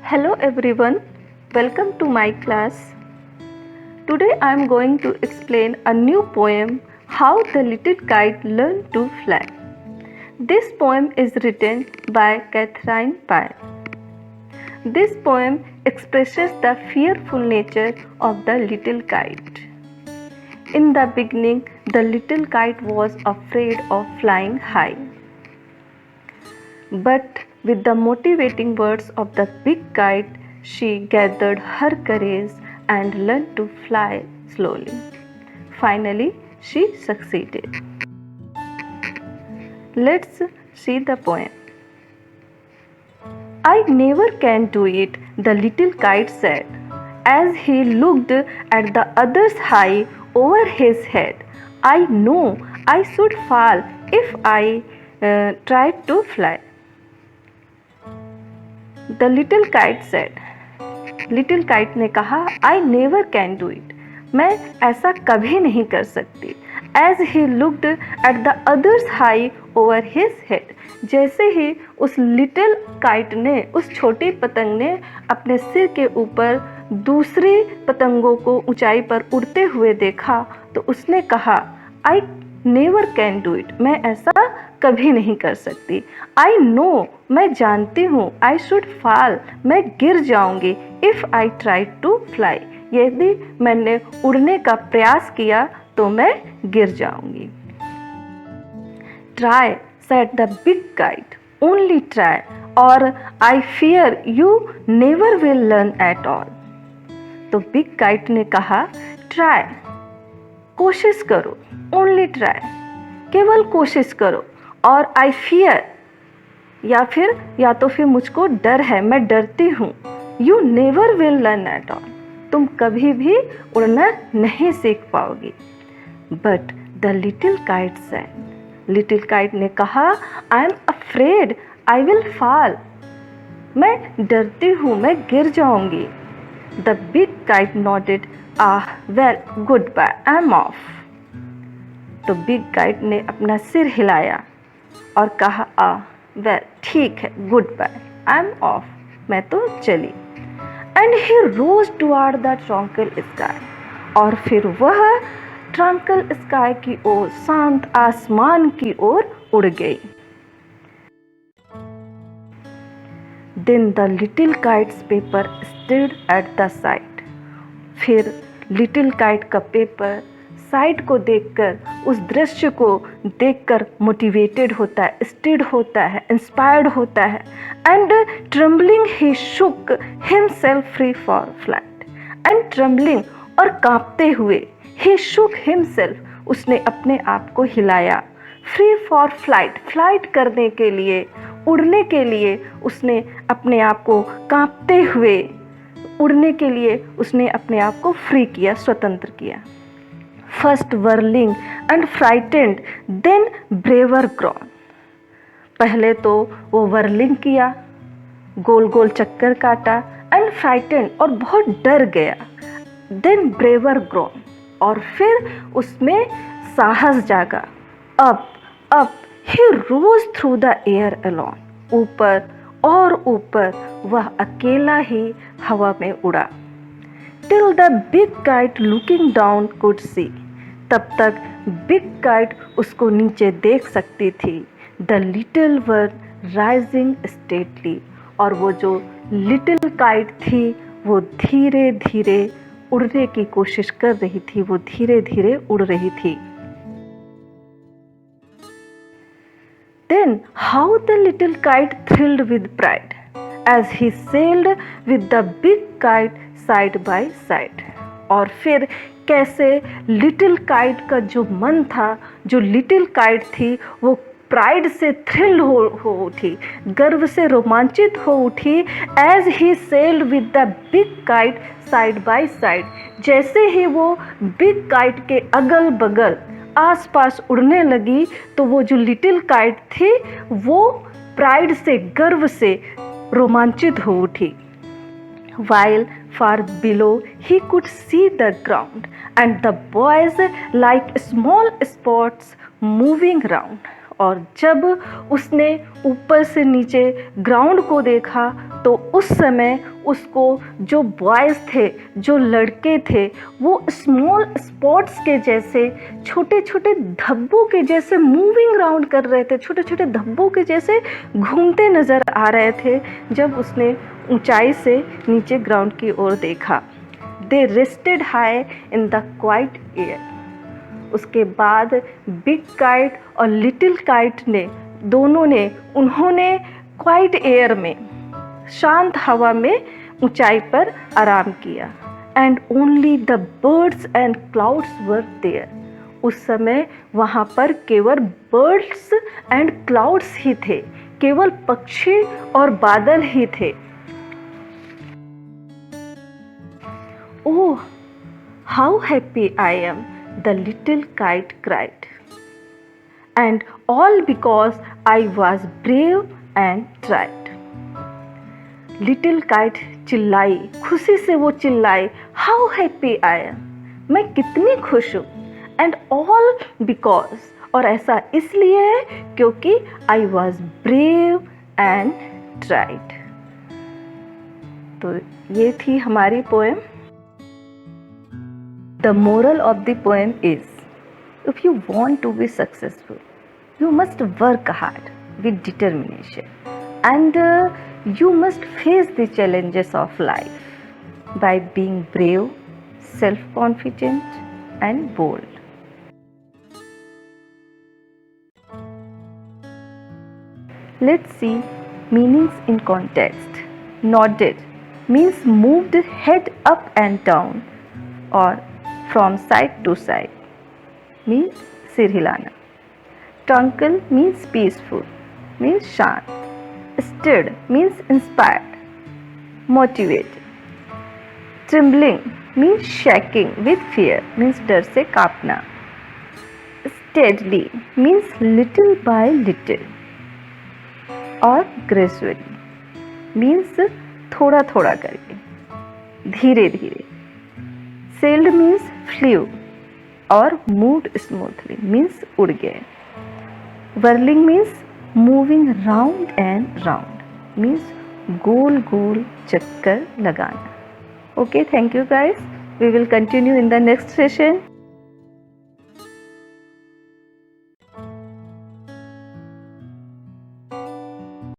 Hello everyone, welcome to my class. Today I am going to explain a new poem, How the Little Kite Learned to Fly. This poem is written by Catherine Pye. This poem expresses the fearful nature of the little kite. In the beginning, the little kite was afraid of flying high. But with the motivating words of the big kite, she gathered her courage and learned to fly slowly. Finally, she succeeded. Let's see the poem. I never can do it, the little kite said, as he looked at the others high over his head. I know I should fall if I tried to fly. The little kite said, little kite ने कहा, I never can do it. मैं ऐसा कभी नहीं कर सकती. As he looked at the others high over his head. जैसे ही उस लिटिल काइट ने, उस छोटी पतंग ने अपने सिर के ऊपर दूसरी पतंगों को ऊंचाई पर उड़ते हुए देखा, तो उसने कहा, I never can do it. मैं ऐसा कभी नहीं कर सकती. I know, मैं जानती हूँ. I should fall, मैं गिर जाऊंगी. If I tried to fly, यदि मैंने उड़ने का प्रयास किया तो मैं गिर जाऊंगी. Try, said the big kite. Only try, or I fear you never will learn at all. तो बिग काइट ने कहा, ट्राई, कोशिश करो. ओनली ट्राई, केवल कोशिश करो. और आई फियर, या तो फिर मुझको डर है, मैं डरती हूँ. You never will learn at all, तुम कभी भी उड़ना नहीं सीख पाओगी. But the little kite said, little kite ने कहा, I am afraid I will fall, मैं डरती हूँ, मैं गिर जाऊंगी. The big kite nodded, well goodbye, I am off. तो बिग काइट ने अपना सिर हिलाया और कहा, वेल ठीक है, goodbye, I am off, मैं तो चली. And he rose toward the tranquil sky, और फिर वह ट्रंकल स्काई की ओर, शांत आसमान की ओर उड़ गई. Then the little kite's paper stayed at the side. फिर लिटिल काइट का पेपर साइड को देखकर, उस दृश्य को देखकर मोटिवेटेड होता है, स्टिड होता है, इंस्पायर्ड होता है. And trembling he shook himself free for flight. And trembling, और कांपते हुए, ही शुक हिमसेल्फ, उसने अपने आप को हिलाया. फ्री फॉर फ्लाइट, फ्लाइट करने के लिए, उड़ने के लिए उसने अपने आप को कांपते हुए, उड़ने के लिए उसने अपने आप को फ्री किया, स्वतंत्र किया. First whirling and frightened, then braver grown. पहले तो वो whirling किया, गोल गोल चक्कर काटा. एंड फ्राइटेंड, और बहुत डर गया. देन ब्रेवर ग्रॉन, और फिर उसमें साहस जागा. Up up he rose through the air alone. ऊपर और ऊपर वह अकेला ही हवा में उड़ा. Till the big kite looking down could see. तब तक बिग काइट उसको नीचे देख सकती थी. The little one rising stately, और वो जो लिटिल काइट थी वो धीरे धीरे उड़ने की कोशिश कर रही थी, वो धीरे धीरे उड़ रही थी. Then how the little kite thrilled with pride as he sailed with the big kite side by side. और फिर कैसे लिटिल काइट का जो मन था, जो लिटिल काइट थी, वो प्राइड से थ्रिल हो उठी, गर्व से रोमांचित हो उठी. As he sailed with the big kite side by side. जैसे ही वो बिग काइट के अगल बगल आसपास उड़ने लगी, तो वो जो लिटिल काइट थी वो प्राइड से, गर्व से रोमांचित हो उठी. While far below he could see the ground and the boys like small spots moving round. और जब उसने ऊपर से नीचे ग्राउंड को देखा तो उस समय उसको जो बॉयज़ थे, जो लड़के थे, वो स्मॉल स्पॉट्स के जैसे, छोटे छोटे धब्बों के जैसे मूविंग राउंड कर रहे थे, छोटे छोटे धब्बों के जैसे घूमते नज़र आ रहे थे जब उसने ऊंचाई से नीचे ग्राउंड की ओर देखा। They rested high in the quiet air. उसके बाद बिग काइट और लिटिल काइट ने उन्होंने क्वाइट एयर में, शांत हवा में ऊंचाई पर आराम किया। And only the birds and clouds were there. उस समय वहाँ पर केवल बर्ड्स एंड क्लाउड्स ही थे, केवल पक्षी और बादल ही थे। Oh, how happy I am, the little kite cried. And all because I was brave and tried. Little kite चिल्लाई, खुशी से वो चिल्लाई, How happy I am, मैं कितनी खुश हूँ। And all because, और ऐसा इसलिए है क्योंकि I was brave and tried। तो ये थी हमारी poem. The moral of the poem is, if you want to be successful, you must work hard with determination, and you must face the challenges of life by being brave, self-confident, and bold. Let's see meanings in context. Nodded means moved head up and down, or from side to side, means सिर हिलाना। Tranquil means peaceful, means शांत। Stirred means inspired, motivated। Trembling means shaking with fear, means डर से कांपना। Steadily means little by little, और gradually means थोड़ा थोड़ा करके, धीरे धीरे। Sailed means flew, और moved smoothly means उड़ गए। Whirling means moving round and round, means गोल गोल चक्कर लगाना। Okay, thank you guys. We will continue in the next session.